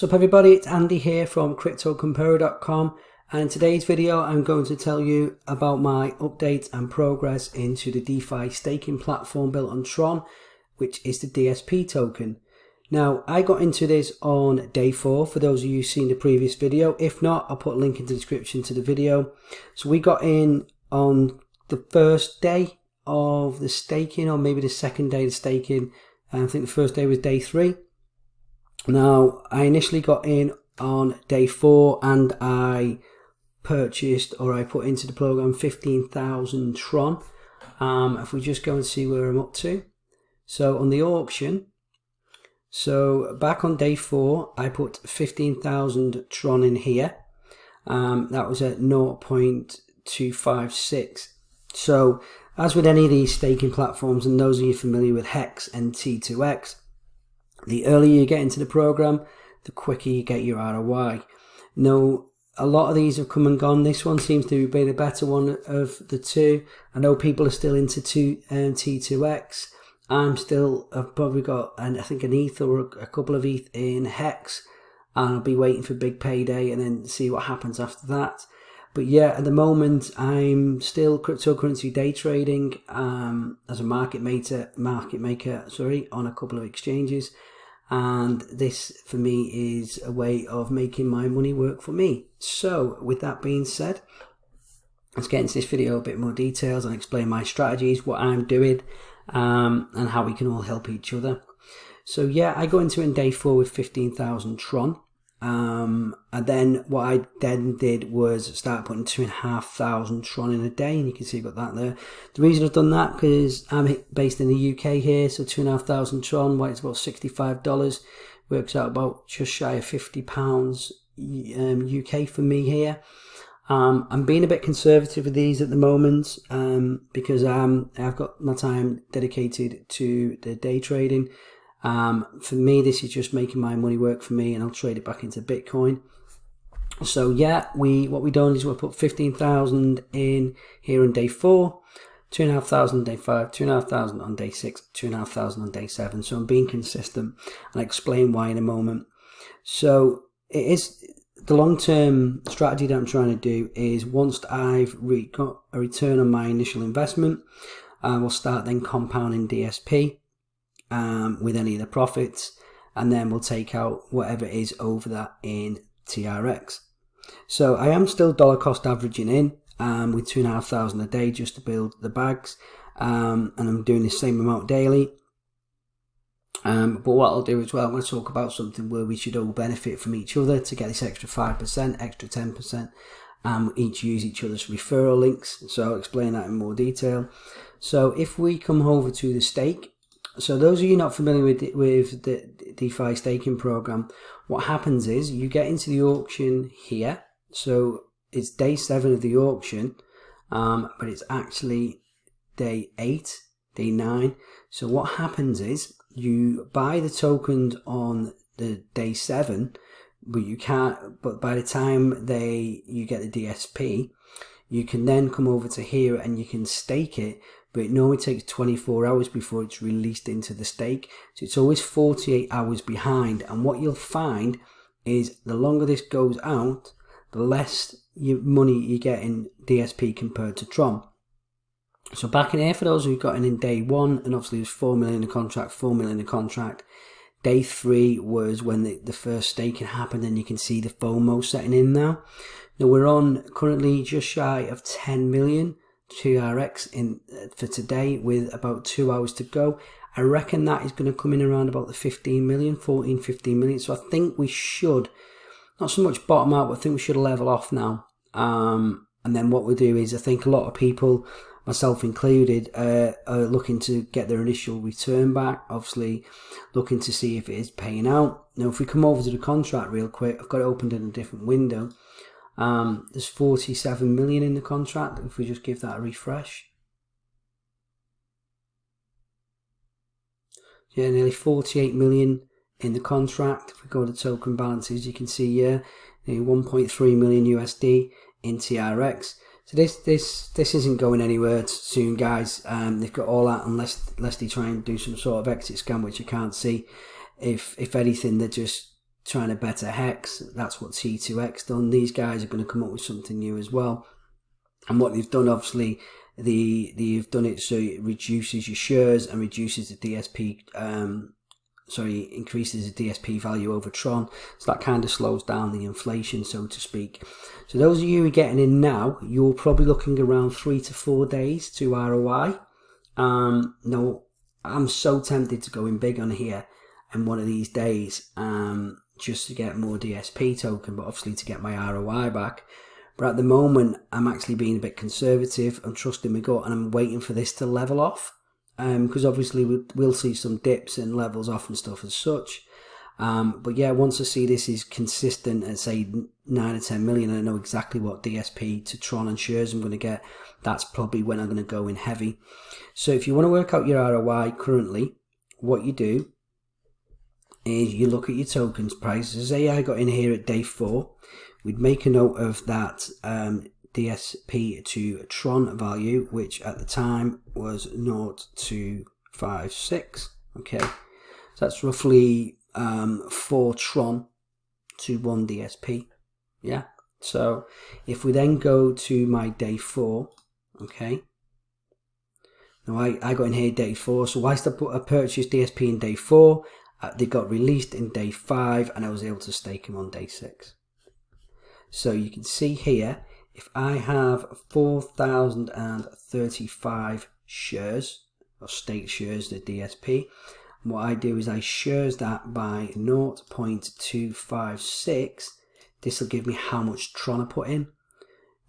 What's up everybody, it's Andy here from CryptoComparo.com, and in today's video I'm going to tell you about my updates and progress into the DeFi staking platform built on Tron, which is the DSP token. Now, I got into this on day 4 for those of you who've seen the previous video. If not, I'll put a link in the description to the video. So we got in on the first day of the staking, or maybe the second day of the staking. I think the first day was day 3. Now, I initially got in on day 4 and I purchased, or I put into the program 15,000 Tron. If we just go and see where I'm up to. So on the auction, so back on day 4, I put 15,000 Tron in here. That was at 0.256. So as with any of these staking platforms, and those of you familiar with Hex and T2X, the earlier you get into the program, the quicker you get your ROI. Now, a lot of these have come and gone. This one seems to be the better one of the two. I know people are still into T2X. I've probably got, I think, an ETH or a couple of ETH in Hex, and I'll be waiting for big payday and then see what happens after that. But yeah, at the moment, I'm still cryptocurrency day trading as a market maker, on a couple of exchanges. And this, for me, is a way of making my money work for me. So, with that being said, let's get into this video a bit more details and explain my strategies, what I'm doing, and how we can all help each other. So yeah, I go into it in day 4 with 15,000 Tron. And then what I then did was start putting 2,500 Tron in a day, and you can see I've got that there. The reason I've done that, because I'm based in the UK here, so 2,500 Tron, well, it's about $65, works out about just shy of £50 UK for me here. I'm being a bit conservative with these at the moment, because I've got my time dedicated to the day trading. For me, this is just making my money work for me, and I'll trade it back into Bitcoin. So yeah, what we done is we put 15,000 in here on day 4, 2,500 on day 5, 2,500 on day 6, 2,500 on day 7. So I'm being consistent, and I'll explain why in a moment. So it is the long-term strategy that I'm trying to do is, once I've got a return on my initial investment, we'll start then compounding DSP with any of the profits, and then we'll take out whatever is over that in TRX. So I am still dollar cost averaging in with 2,500 a day just to build the bags, and I'm doing the same amount daily. But what I'll do as well, I'm going to talk about something where we should all benefit from each other to get this extra 5%, extra 10%. Each use each other's referral links, so I'll explain that in more detail. So if we come over to the stake, so those of you not familiar with the DeFi staking program, what happens is you get into the auction here. So it's day 7 of the auction, but it's actually day 8, day 9. So what happens is you buy the tokens on the day 7, but you can't. But by the time you get the DSP, you can then come over to here and you can stake it. But it normally takes 24 hours before it's released into the stake. So it's always 48 hours behind. And what you'll find is the longer this goes out, the less money you get in DSP compared to Tron. So back in here, for those who got in day 1, and obviously there's 4 million in the contract, 4 million in the contract. Day 3 was when the first staking happened, and you can see the FOMO setting in now. Now we're on currently just shy of 10 million. TRX in for today, with about 2 hours to go. I reckon that is going to come in around about the 15 million. So I think we should not so much bottom out, but I think we should level off now. And then what we'll do is, I think a lot of people, myself included, are looking to get their initial return back, obviously looking to see if it is paying out. Now if we come over to the contract real quick, I've got it opened in a different window. There's 47 million in the contract. If we just give that a refresh, yeah, nearly 48 million in the contract. If we go to token balances, you can see here 1.3 million USD in TRX. So this isn't going anywhere soon, guys. They've got all that unless they try and do some sort of exit scam, which I can't see. If anything, they're just trying to better Hex. That's what T2X done. These guys are going to come up with something new as well. And what they've done, obviously, they've done it so it reduces your shares and reduces the DSP, increases the DSP value over Tron. So that kind of slows down the inflation, so to speak. So those of you who are getting in now, you're probably looking around 3 to 4 days to ROI. No, I'm so tempted to go in big on here in one of these days, just to get more DSP token, but obviously to get my ROI back. But at the moment, I'm actually being a bit conservative. I'm trusting my gut, and I'm waiting for this to level off. Because obviously we'll see some dips and levels off and stuff as such. But yeah, once I see this is consistent at say 9 or 10 million, I know exactly what DSP to Tron and shares I'm going to get. That's probably when I'm going to go in heavy. So if you want to work out your ROI currently, what you do is you look at your tokens prices. Say I got in here at day 4, we'd make a note of that DSP to Tron value, which at the time was 0.256. Okay, so that's roughly 4 Tron to 1 DSP. Yeah, so if we then go to my day 4, okay, now I got in here day 4, so whilst I purchased DSP in day 4, they got released in day 5, and I was able to stake them on day 6. So you can see here, if I have 4,035 shares, or staked shares, the DSP, what I do is I shares that by 0.256. This will give me how much Tron I put in.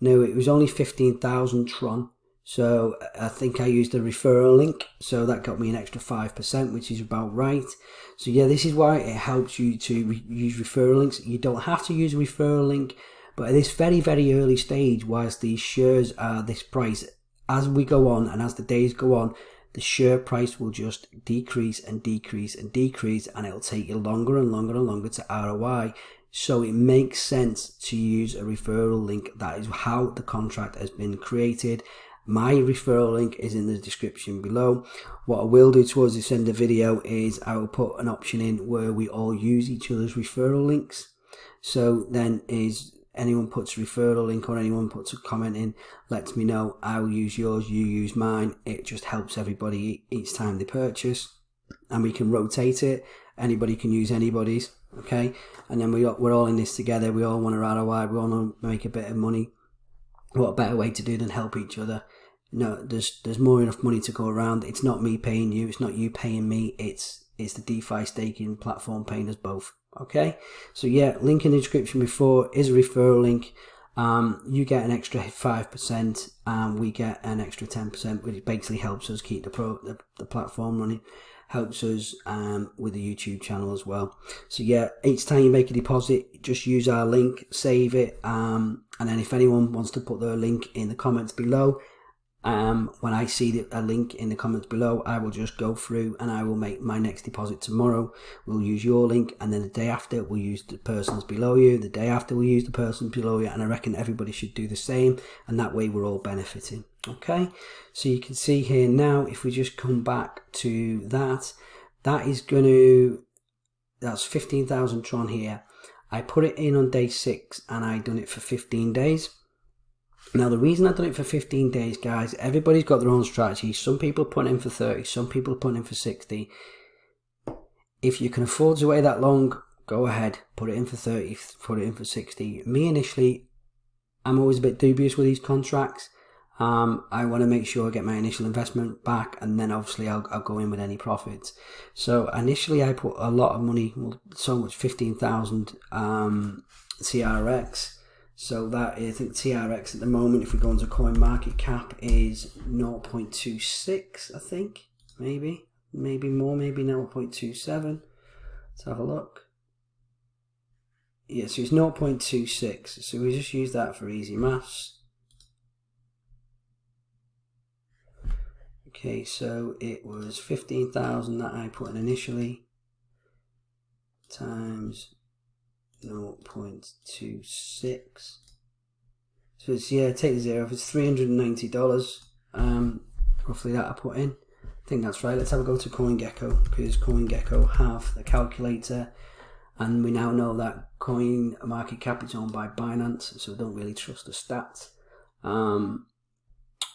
Now, it was only 15,000 Tron, so I think I used a referral link, so that got me an extra 5%, which is about right. So yeah, this is why it helps you to use referral links. You don't have to use a referral link, but at this very, very early stage, whilst these shares are this price, as we go on and as the days go on, the share price will just decrease and decrease and decrease, and it'll take you longer and longer and longer to ROI. So it makes sense to use a referral link. That is how the contract has been created. My referral link is in the description below. What I will do towards this end of the video is I will put an option in where we all use each other's referral links. So then is anyone puts a referral link or anyone puts a comment in, lets me know. I will use yours, you use mine. It just helps everybody each time they purchase, and we can rotate it. Anybody can use anybody's, okay? And then we're all in this together. We all want a ROI. We all want to make a bit of money. What a better way to do than help each other? No, there's more enough money to go around. It's not me paying you. It's not you paying me. It's the DeFi staking platform paying us both. Okay, so yeah, link in the description before is a referral link. You get an extra 5%, and we get an extra 10%, which basically helps us keep the platform running, helps us with the YouTube channel as well. So yeah, each time you make a deposit, just use our link, save it, and then if anyone wants to put their link in the comments below, when I see a link in the comments below, I will just go through and I will make my next deposit tomorrow. We'll use your link, and then the day after we'll use the person's below you, the day after we'll use the person below you, and I reckon everybody should do the same, and that way we're all benefiting. Okay, so you can see here now, if we just come back to that is going to, that's 15,000 Tron here. I put it in on day 6 and I done it for 15 days. Now, the reason I've done it for 15 days, guys, everybody's got their own strategy. Some people are putting in for 30, some people are putting in for 60. If you can afford to wait that long, go ahead, put it in for 30, put it in for 60. Me, initially, I'm always a bit dubious with these contracts. I want to make sure I get my initial investment back, and then obviously I'll go in with any profits. So initially I put a lot of money, well, so much, 15,000 TRX. So that is, I think TRX at the moment, if we go into coin market cap, is 0.26, I think, maybe more, maybe 0.27. Let's have a look. Yeah, so it's 0.26. So we just use that for easy maths. Okay, so it was 15,000 that I put in initially, times 0.26. So it's, yeah, take the zero off, it's $390, roughly that I put in. I think that's right. Let's have a go to CoinGecko, because CoinGecko have the calculator. And we now know that coin market cap is owned by Binance, so we don't really trust the stats.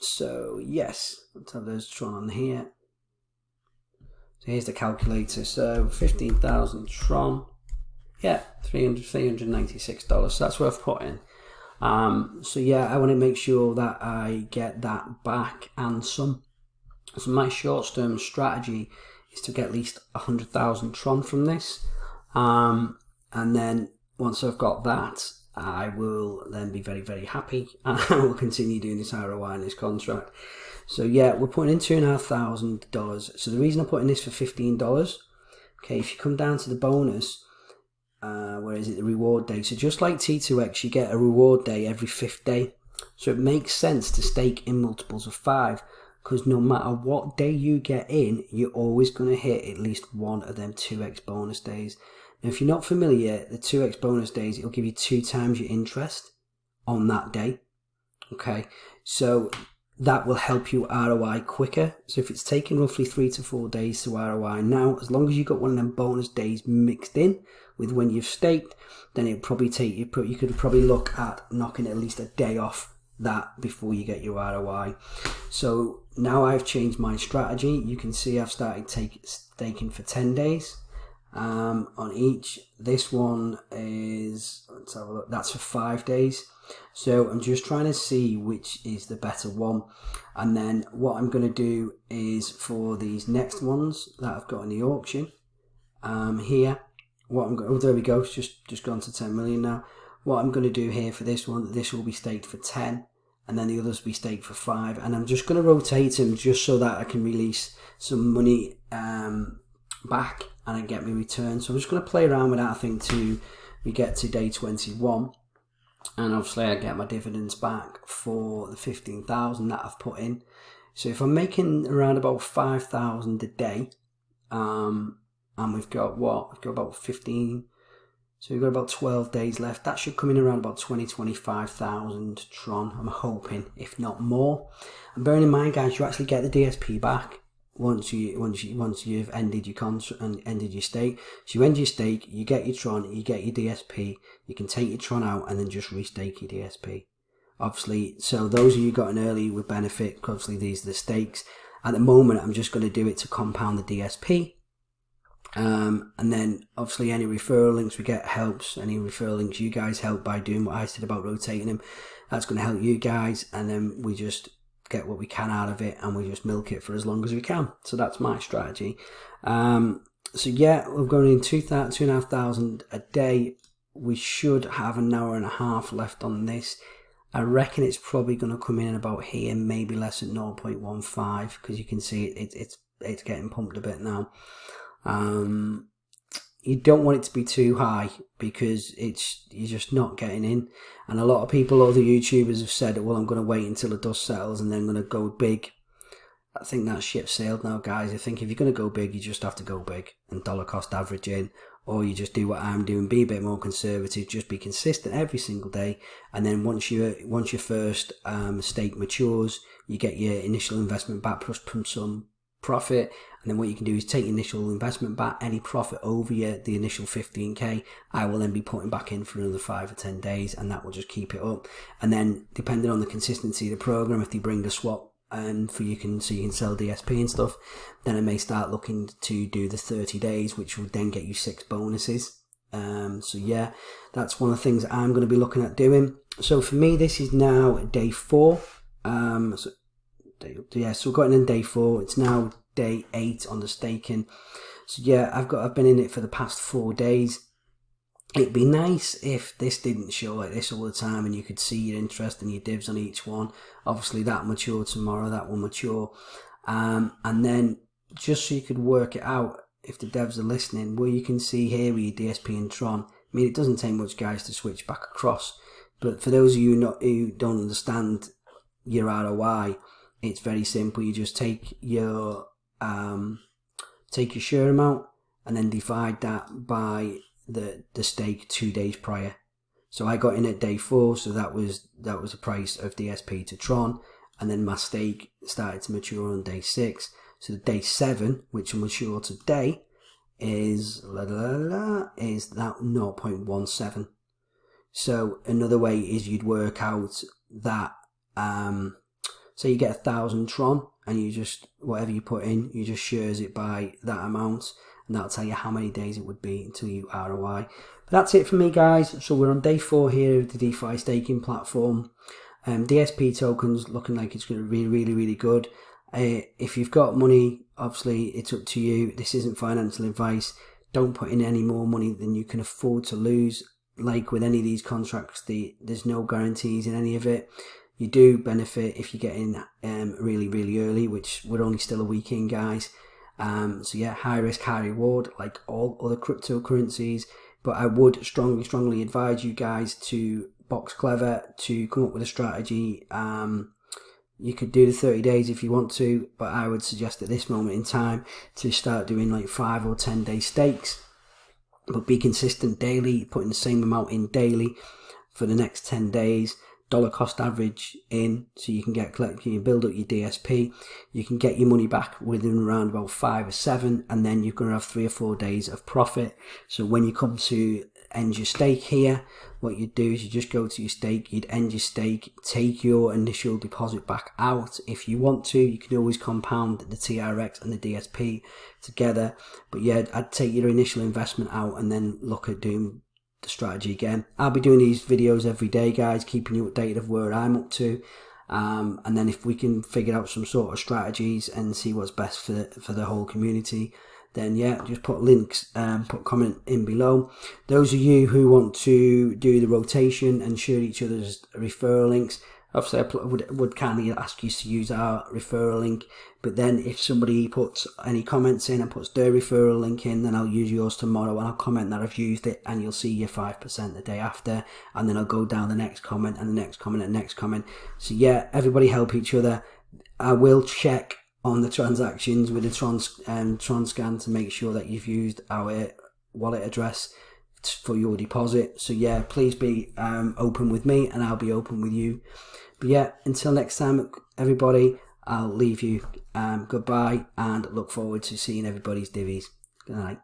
So yes, let's have those Tron on here. So here's the calculator. So 15,000 Tron, yeah, $396. So that's worth putting. So yeah, I want to make sure that I get that back and some. So my short-term strategy is to get at least 100,000 Tron from this. And then once I've got that, I will then be very, very happy, and I will continue doing this ROI in this contract. So yeah, we're putting in $2,500. So the reason I'm putting this for $15, okay, if you come down to the bonus, where is it, the reward day? So just like T2X, you get a reward day every 5th day. So it makes sense to stake in multiples of 5, because no matter what day you get in, you're always going to hit at least one of them 2x bonus days. Now, if you're not familiar, the 2x bonus days, it'll give you 2 times your interest on that day. Okay, so that will help you ROI quicker. So if it's taking roughly 3 to 4 days to ROI now, as long as you got one of them bonus days mixed in with when you've staked, then it'll probably take you could probably look at knocking at least a day off that before you get your ROI. So now I've changed my strategy. You can see I've started staking for 10 days on each. This one is, let's have a look, that's for 5 days. So I'm just trying to see which is the better one, and then what I'm going to do is for these next ones that I've got in the auction here, what I'm going, oh there we go, it's just gone to 10 million now. What I'm going to do here for this one, this will be staked for 10, and then the others will be staked for 5, and I'm just going to rotate them just so that I can release some money back and I get my return. So I'm just going to play around with that, I think, till we get to day 21, and obviously I get my dividends back for the 15,000 that I've put in. So if I'm making around about 5,000 a day, and we've got what, we've got about 15, so we've got about 12 days left. That should come in around about 25,000 Tron, I'm hoping, if not more. And bearing in mind, guys, you actually get the DSP back once you've ended your contract and ended your stake. So you end your stake, you get your Tron, you get your DSP, you can take your Tron out and then just restake your DSP. Obviously, so those of you got in early would benefit, because obviously these are the stakes. At the moment, I'm just going to do it to compound the DSP. And then obviously any referral links we get helps. Any referral links you guys help by doing what I said about rotating them, that's going to help you guys, and then we just get what we can out of it and we just milk it for as long as we can. So that's my strategy. So yeah, we're going in 2,500 a day. We should have an hour and a half left on this. I reckon it's probably going to come in about here, maybe less at 0.15, because you can see it's getting pumped a bit now. You don't want it to be too high, because you're just not getting in. And a lot of people, other YouTubers, have said, well, I'm going to wait until the dust settles and then I'm going to go big. I think that ship sailed now, guys. I think if you're going to go big, you just have to go big and dollar cost average in, or you just do what I'm doing, be a bit more conservative, just be consistent every single day. And then once your first stake matures, you get your initial investment back plus some profit, and then what you can do is take initial investment back. Any profit over the initial 15k, I will then be putting back in for another 5 or 10 days, and that will just keep it up. And then depending on the consistency of the program, if they bring the swap so you can sell DSP and stuff, then I may start looking to do the 30 days, which will then get you 6 bonuses. So yeah, that's one of the things I'm going to be looking at doing. So for me, this is now day 4. So we've got in day 4. It's now day 8 on the staking. So yeah, I've been in it for the past 4 days. It'd be nice if this didn't show like this all the time and you could see your interest and your divs on each one. Obviously that mature tomorrow, that will mature. And then just so you could work it out, if the devs are listening, where you can see here with your DSP and Tron, I mean, it doesn't take much, guys, to switch back across. But for those of you who don't understand your ROI, it's very simple. You just take your share amount and then divide that by the stake 2 days prior. So I got in at day 4, so that was the price of DSP to Tron, and then my stake started to mature on day 6. So day 7, which will mature today, is that 0.17. So another way is you'd work out that, say you get 1,000 Tron, and you just, whatever you put in, you just shares it by that amount, and that'll tell you how many days it would be until you ROI. But that's it for me, guys. So we're on day 4 here of the DeFi staking platform. DSP tokens looking like it's going to be really good. If you've got money, obviously it's up to you. This isn't financial advice. Don't put in any more money than you can afford to lose. Like with any of these contracts, there's no guarantees in any of it. You do benefit if you get in really early, which we're only still a week in, guys. So yeah, high risk, high reward, like all other cryptocurrencies. But I would strongly advise you guys to box clever, to come up with a strategy. You could do the 30 days if you want to, but I would suggest at this moment in time to start doing like 5 or 10 day stakes, but be consistent daily, putting the same amount in daily for the next 10 days. Dollar cost average in, so you can build up your DSP. You can get your money back within around about 5 or 7, and then you're going to have 3 or 4 days of profit. So when you come to end your stake here, what you do is you just go to your stake, you'd end your stake, take your initial deposit back out. If you want to, you can always compound the TRX and the DSP together, but yeah, I'd take your initial investment out and then look at doing the strategy again. I'll be doing these videos every day, guys, keeping you updated of where I'm up to, and then if we can figure out some sort of strategies and see what's best for the whole community, then yeah, just put links, put comment in below. Those of you who want to do the rotation and share each other's referral links, obviously I would kindly ask you to use our referral link, but then if somebody puts any comments in and puts their referral link in, then I'll use yours tomorrow and I'll comment that I've used it, and you'll see your 5% the day after, and then I'll go down the next comment and the next comment and the next comment. So yeah, everybody help each other. I will check on the transactions with the Tron scan to make sure that you've used our wallet address for your deposit. So yeah, please be open with me and I'll be open with you. But yeah, until next time, everybody, I'll leave you. Goodbye, and look forward to seeing everybody's divvies. Good night.